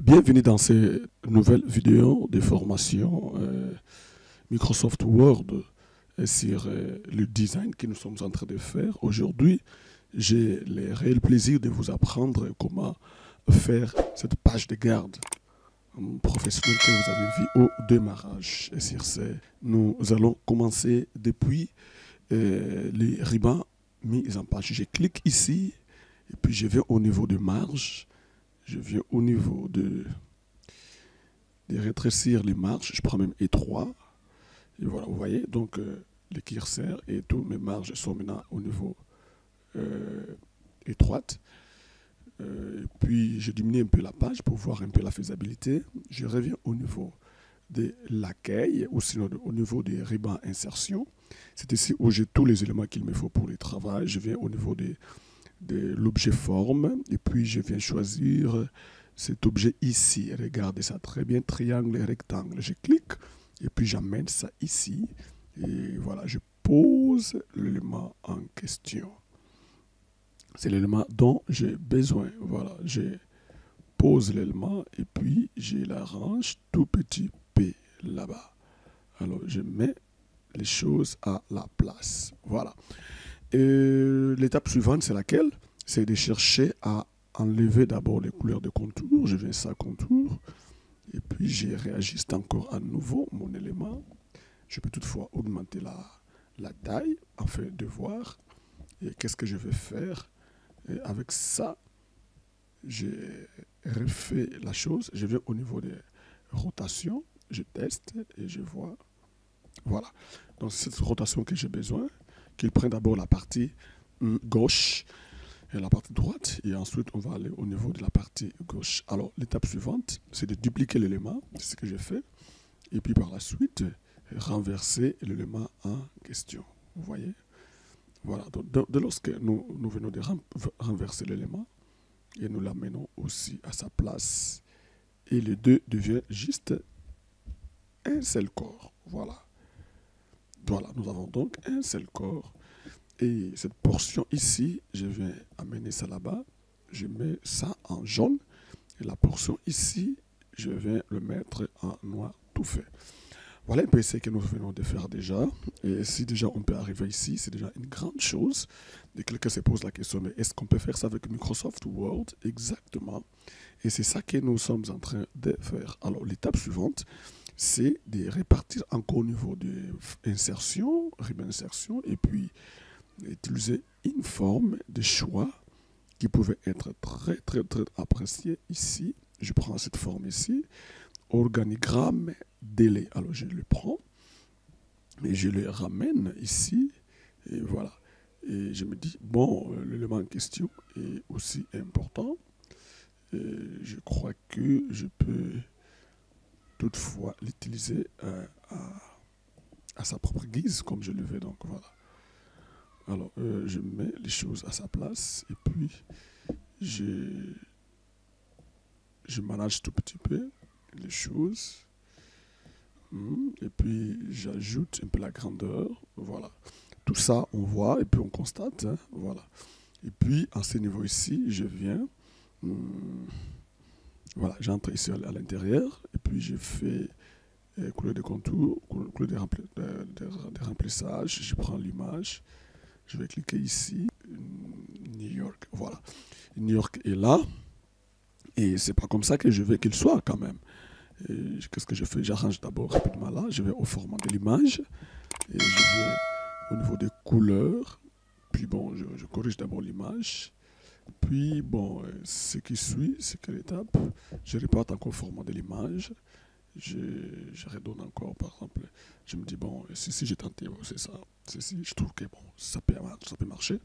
Bienvenue dans ces nouvelles vidéos de formation Microsoft Word sur le design que nous sommes en train de faire. Aujourd'hui, j'ai le réel plaisir de vous apprendre comment faire cette page de garde professionnelle que vous avez vue au démarrage. Et sur ce, nous allons commencer depuis les rubans mis en page. Je clique ici et puis je vais au niveau de marge. Je viens au niveau de rétrécir les marges. Je prends même étroit. Et voilà, vous voyez, donc les curseurs et tous mes marges sont maintenant au niveau étroite. Et puis, je diminue un peu la page pour voir un peu la faisabilité. Je reviens au niveau de l'accueil ou sinon au niveau des rubans insertion. C'est ici où j'ai tous les éléments qu'il me faut pour le travail. Je viens au niveau de l'objet forme et puis je viens choisir cet objet ici. Regardez ça très bien, triangle et rectangle. Je clique et puis j'amène ça ici et voilà, je pose l'élément en question. C'est l'élément dont j'ai besoin. Voilà, je pose l'élément et puis je l'arrange tout petit p là-bas. Alors je mets les choses à la place. Voilà. L'étape suivante, c'est laquelle? C'est de chercher à enlever d'abord les couleurs de contour. Je viens ça contour. Et puis, je réajuste encore à nouveau mon élément. Je peux toutefois augmenter la taille afin de voir qu'est-ce que je vais faire. Et avec ça, j'ai refait la chose. Je vais au niveau des rotations. Je teste et je vois. Voilà. Donc, c'est cette rotation que j'ai besoin. Qu'il prenne d'abord la partie gauche et la partie droite, et ensuite on va aller au niveau de la partie gauche. Alors l'étape suivante, c'est de dupliquer l'élément, c'est ce que j'ai fait, et puis par la suite, renverser l'élément en question. Vous voyez? Voilà, donc lorsque nous venons de renverser l'élément, et nous l'amenons aussi à sa place, et les deux deviennent juste un seul corps. Voilà. Voilà, nous avons donc un seul corps. Et cette portion ici, je viens amener ça là-bas. Je mets ça en jaune. Et la portion ici, je viens le mettre en noir tout fait. Voilà un peu ce que nous venons de faire déjà. Et si déjà on peut arriver ici, c'est déjà une grande chose. Et quelqu'un se pose la question, mais est-ce qu'on peut faire ça avec Microsoft Word? Exactement. Et c'est ça que nous sommes en train de faire. Alors l'étape suivante, c'est de répartir encore au niveau de insertion, ribbon insertion, et puis utiliser une forme de choix qui pouvait être très appréciée ici. Je prends cette forme ici, organigramme délai. Alors je le prends et je le ramène ici, et voilà. Et je me dis, bon, l'élément en question est aussi important. Et je crois que je peux toutefois l'utiliser à sa propre guise, comme je le veux. Donc voilà. Alors, je mets les choses à sa place et puis je manage tout petit peu les choses. Et puis, j'ajoute un peu la grandeur. Voilà. Tout ça, on voit et puis on constate. Hein, voilà. Et puis, à ce niveau ici, je viens. Voilà, j'entre ici à l'intérieur et puis je fais couleur de contour, couleur de remplissage. Je prends l'image. Je vais cliquer ici, New York, voilà. New York est là, et c'est pas comme ça que je veux qu'il soit quand même. Qu'est-ce que je fais? J'arrange d'abord rapidement là, je vais au format de l'image, et je viens au niveau des couleurs, puis bon, je corrige d'abord l'image, puis bon, ce qui suit, c'est quelle étape? Je répète encore au format de l'image, je redonne encore, par exemple, je me dis, bon, si j'ai tenté, bon, c'est ça, ceci, je trouve que bon, ça peut marcher,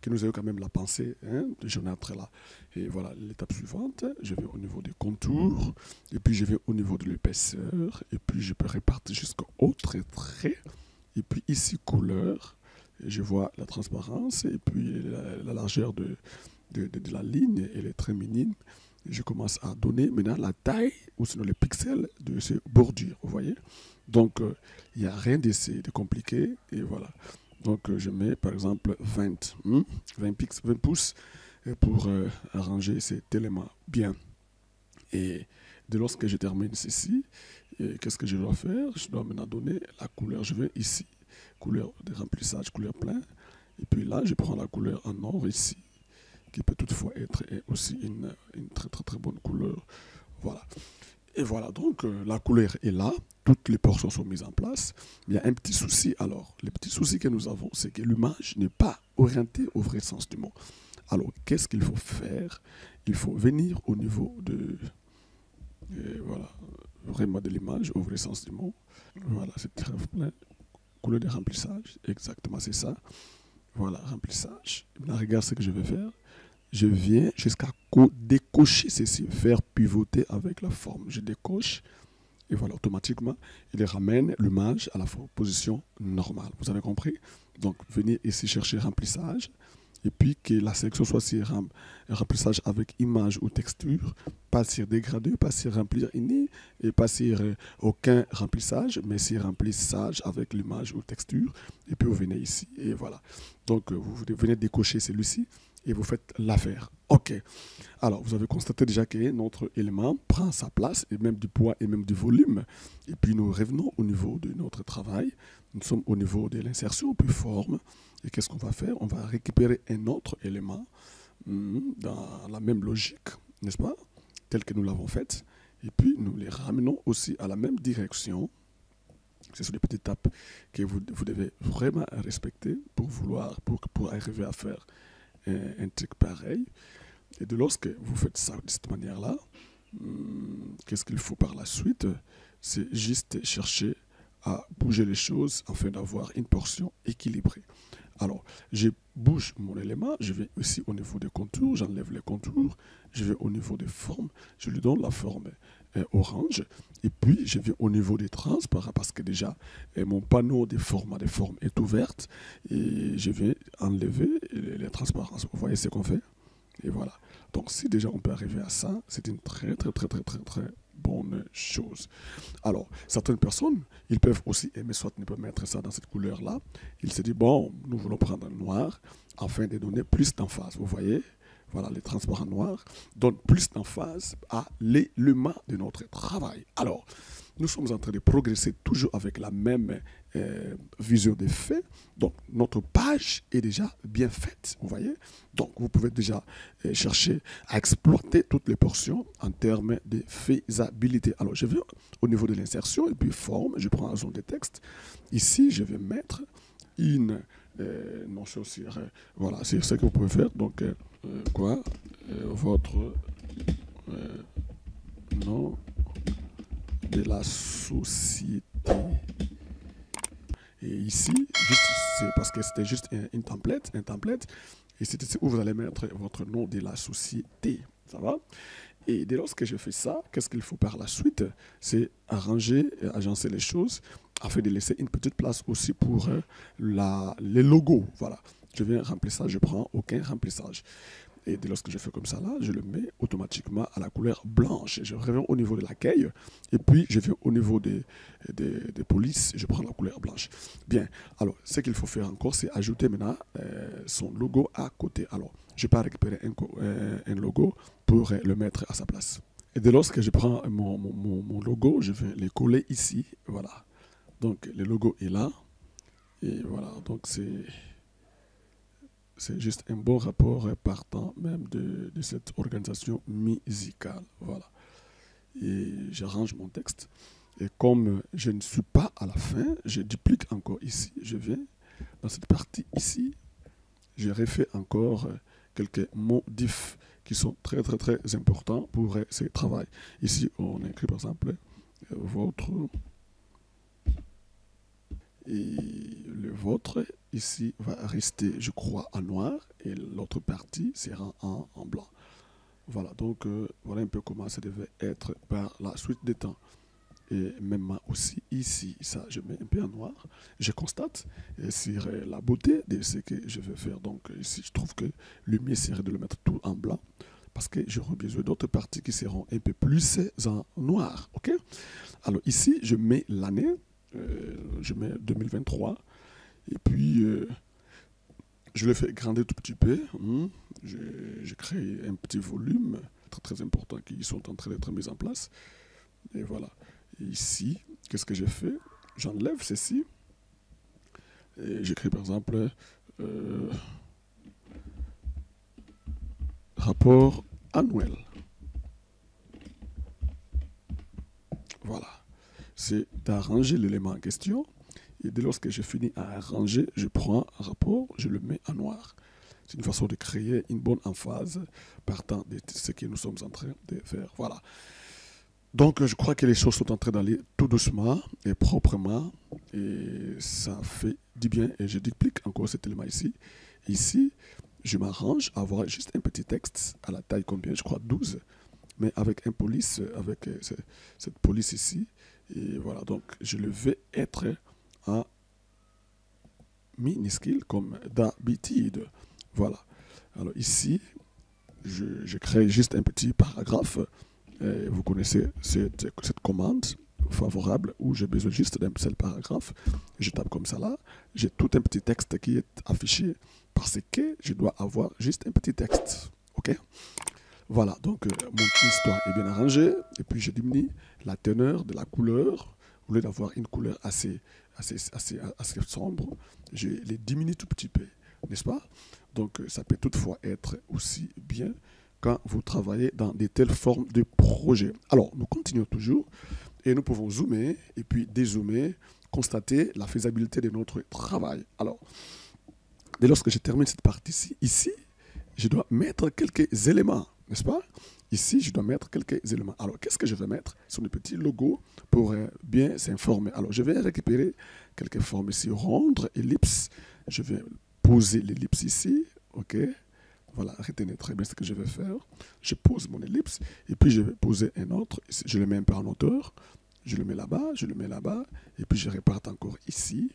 que nous ayons quand même la pensée de jaunâtre là. Et voilà, l'étape suivante, je vais au niveau des contours, et puis je vais au niveau de l'épaisseur, et puis je peux répartir jusqu'au trait, et puis ici, couleur, et je vois la transparence, et puis la largeur de la ligne, elle est très minime. Je commence à donner maintenant la taille ou sinon les pixels de ces bordures, vous voyez. Donc, il n'y a rien de compliqué, et voilà. Donc, je mets par exemple 20 pouces pour arranger cet élément bien. Et dès lors que je termine ceci, qu'est-ce que je dois faire? Je dois maintenant donner la couleur. Je vais ici, couleur de remplissage, couleur plein. Et puis là, je prends la couleur en or ici, qui peut toutefois être aussi une très très très bonne couleur. Voilà. Et voilà, donc la couleur est là, toutes les portions sont mises en place. Il y a un petit souci alors. Le petit souci que nous avons, c'est que l'image n'est pas orientée au vrai sens du mot. Alors, qu'est-ce qu'il faut faire? Il faut venir au niveau de, voilà, vraiment de l'image, au vrai sens du mot. Voilà, c'est très plein. Couleur de remplissage, exactement, c'est ça. Voilà, remplissage. Maintenant, regarde ce que je vais faire. Je viens jusqu'à décocher ceci, faire pivoter avec la forme. Je décoche et voilà, automatiquement, il ramène l'image à la position normale. Vous avez compris? Donc, venir ici chercher remplissage et puis que la sélection soit sur remplissage avec image ou texture, pas sur dégradé, pas sur remplir ini et pas sur aucun remplissage, mais sur remplissage avec l'image ou texture. Et puis, vous venez ici et voilà. Donc, vous venez décocher celui-ci et vous faites l'affaire. OK. Alors, vous avez constaté déjà que notre élément prend sa place, et même du poids et même du volume. Et puis, nous revenons au niveau de notre travail. Nous sommes au niveau de l'insertion, puis forme. Et qu'est-ce qu'on va faire? On va récupérer un autre élément dans la même logique, n'est-ce pas? Tel que nous l'avons fait. Et puis, nous les ramenons aussi à la même direction. Ce sont des petites étapes que vous devez vraiment respecter pour arriver à faire un truc pareil. Et de lorsque vous faites ça de cette manière-là, qu'est-ce qu'il faut par la suite? C'est juste chercher à bouger les choses afin d'avoir une portion équilibrée. Alors, je bouge mon élément, je vais aussi au niveau des contours, j'enlève les contours, je vais au niveau des formes, je lui donne la forme orange, et puis je vais au niveau des transparents, parce que déjà, mon panneau des formats des formes est ouvert, et je vais enlever les transparences. Vous voyez ce qu'on fait? Et voilà. Donc, si déjà on peut arriver à ça, c'est une très, très, très, très, très, très bonne chose. Alors, certaines personnes, ils peuvent aussi aimer, soit ne pas mettre ça dans cette couleur-là. Ils se disent, bon, nous voulons prendre un noir afin de donner plus d'emphase. Vous voyez? Voilà, les transparents noirs donnent plus d'emphase à l'élément de notre travail. Alors, nous sommes en train de progresser toujours avec la même vision des faits. Donc, notre page est déjà bien faite, vous voyez. Donc, vous pouvez déjà chercher à exploiter toutes les portions en termes de faisabilité. Alors, je vais au niveau de l'insertion et puis forme. Je prends la zone de texte. Ici, je vais mettre une notion sur... voilà, c'est ce que vous pouvez faire. Donc, votre nom de la société. Et ici, c'est parce que c'était juste un template. Et c'est ici où vous allez mettre votre nom de la société. Ça va? Et dès lors que je fais ça, qu'est-ce qu'il faut par la suite? C'est arranger et agencer les choses afin de laisser une petite place aussi pour les logos. Voilà. Je viens remplissage, je prends aucun remplissage. Et dès lors que je fais comme ça là, je le mets automatiquement à la couleur blanche. Je reviens au niveau de l'accueil et puis je viens au niveau des polices, je prends la couleur blanche. Bien, alors ce qu'il faut faire encore, c'est ajouter maintenant son logo à côté. Alors, je vais récupérer un logo pour le mettre à sa place. Et dès lors que je prends mon logo, je vais le coller ici. Voilà. Donc, le logo est là. Et voilà, donc c'est juste un bon rapport partant même de cette organisation musicale. Voilà. Et j'arrange mon texte. Et comme je ne suis pas à la fin, je duplique encore ici. Je viens dans cette partie ici. Je refais encore quelques modifs qui sont très très très importants pour ce travail. Ici, on écrit par exemple votre... Et le vôtre, ici, va rester, je crois, en noir et l'autre partie sera en blanc. Voilà, donc voilà un peu comment ça devait être par la suite des temps. Et même aussi ici, ça, je mets un peu en noir. Je constate sur la beauté de ce que je vais faire. Donc ici, je trouve que le mieux serait de le mettre tout en blanc parce que j'aurai besoin d'autres parties qui seront un peu plus en noir. Ok? Alors ici, je mets l'année. Je mets 2023 et puis je le fais grandir tout petit peu. Je crée un petit volume très très important qui sont en train d'être mis en place. Et voilà. Et ici, qu'est-ce que j'ai fait? J'enlève ceci. Et j'écris par exemple rapport annuel. Voilà. C'est d'arranger l'élément en question. Et dès lors que j'ai fini à arranger, je prends un rapport, je le mets en noir. C'est une façon de créer une bonne emphase partant de ce que nous sommes en train de faire. Voilà. Donc, je crois que les choses sont en train d'aller tout doucement et proprement. Et ça fait du bien. Et je duplique encore cet élément ici. Ici, je m'arrange à avoir juste un petit texte à la taille combien? Je crois 12. Mais avec un police, avec cette police ici. Et voilà, donc je le vais être en minuscule comme d'habitude. Voilà. Alors ici, je crée juste un petit paragraphe. Et vous connaissez cette commande favorable où j'ai besoin juste d'un seul paragraphe. Je tape comme ça là. J'ai tout un petit texte qui est affiché parce que je dois avoir juste un petit texte. OK? Voilà, donc mon histoire est bien arrangée. Et puis je diminue la teneur de la couleur. Au lieu d'avoir une couleur assez sombre, je les diminue tout petit peu. N'est-ce pas? Donc ça peut toutefois être aussi bien quand vous travaillez dans de telles formes de projets. Alors, nous continuons toujours et nous pouvons zoomer et puis dézoomer, constater la faisabilité de notre travail. Alors, dès lors que je termine cette partie-ci, ici, je dois mettre quelques éléments, n'est-ce pas? Ici, je dois mettre quelques éléments. Alors, qu'est-ce que je vais mettre sur le petit logo pour bien s'informer? Alors, je vais récupérer quelques formes ici, rondre, ellipse. Je vais poser l'ellipse ici, OK? Voilà, retenez très bien ce que je vais faire. Je pose mon ellipse et puis je vais poser un autre. Je le mets un peu en hauteur. Je le mets là-bas, je le mets là-bas. Et puis je réparte encore ici.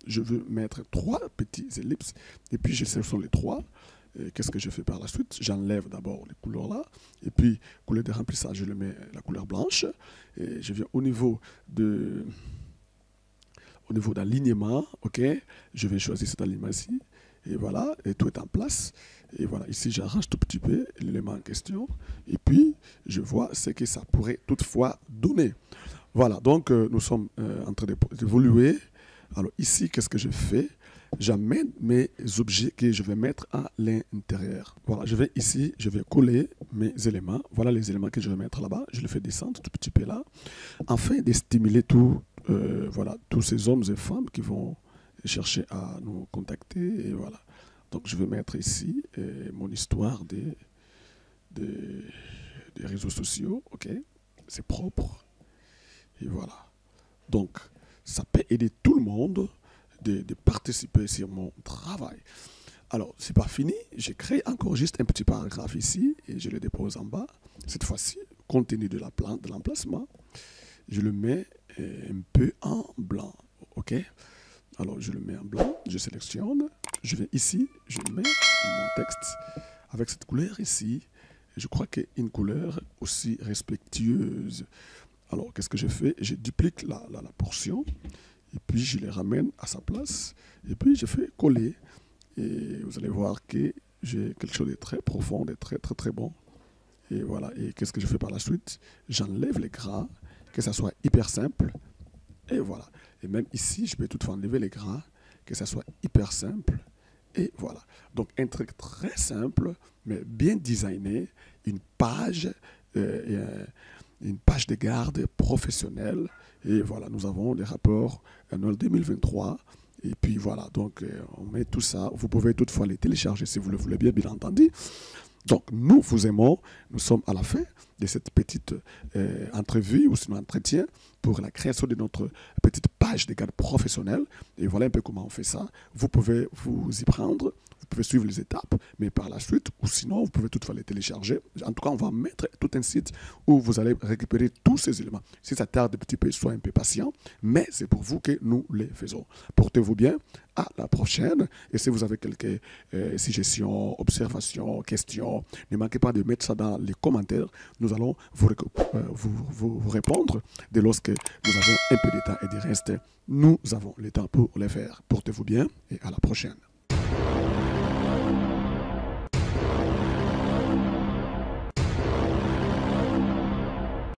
Je veux mettre 3 petits ellipses. Et puis je sélectionne les 3. Qu'est-ce que je fais par la suite? J'enlève d'abord les couleurs là. Et puis, couleur de remplissage, je le mets la couleur blanche. Et je viens au niveau d'alignement. OK? Je vais choisir cet alignement ici. Et voilà, et tout est en place. Et voilà, ici, j'arrange tout petit peu l'élément en question. Et puis, je vois ce que ça pourrait toutefois donner. Voilà, donc nous sommes en train d'évoluer. Alors ici, qu'est-ce que je fais? J'amène mes objets que je vais mettre à l'intérieur. Voilà, je vais ici, je vais coller mes éléments. Voilà les éléments que je vais mettre là-bas. Je le fais descendre tout petit peu là, afin de stimuler voilà, tous ces hommes et femmes qui vont chercher à nous contacter. Et voilà. Donc je vais mettre ici mon histoire des réseaux sociaux. OK, c'est propre. Et voilà. Donc, ça peut aider tout le monde de participer sur mon travail. Alors, c'est pas fini. J'ai créé encore juste un petit paragraphe ici et je le dépose en bas. Cette fois-ci, compte tenu de l'emplacement, je le mets un peu en blanc. OK? Alors, je le mets en blanc, je sélectionne, je vais ici, je mets mon texte avec cette couleur ici. Je crois qu'une couleur aussi respectueuse. Alors, qu'est-ce que je fais? Je duplique la portion et puis je les ramène à sa place et puis je fais coller. Et vous allez voir que j'ai quelque chose de très profond, de très, très, très bon. Et voilà. Et qu'est-ce que je fais par la suite? J'enlève les gras, que ça soit hyper simple. Et voilà. Et même ici, je peux toutefois enlever les gras, que ça soit hyper simple. Et voilà. Donc, un truc très simple, mais bien designé. Une page de garde professionnelle. Et voilà, nous avons les rapports annuels 2023. Et puis voilà, donc on met tout ça. Vous pouvez toutefois les télécharger si vous le voulez bien, bien entendu. Donc, nous vous aimons. Nous sommes à la fin de cette petite entrevue ou sinon entretien pour la création de notre petite page de garde professionnelle. Et voilà un peu comment on fait ça. Vous pouvez vous y prendre. Vous pouvez suivre les étapes, mais par la suite, ou sinon, vous pouvez toutefois les télécharger. En tout cas, on va mettre tout un site où vous allez récupérer tous ces éléments. Si ça tarde un petit peu, soyez un peu patient, mais c'est pour vous que nous les faisons. Portez-vous bien, à la prochaine. Et si vous avez quelques suggestions, observations, questions, ne manquez pas de mettre ça dans les commentaires. Nous allons vous répondre dès lorsque nous avons un peu de temps et du reste, nous avons le temps pour les faire. Portez-vous bien et à la prochaine.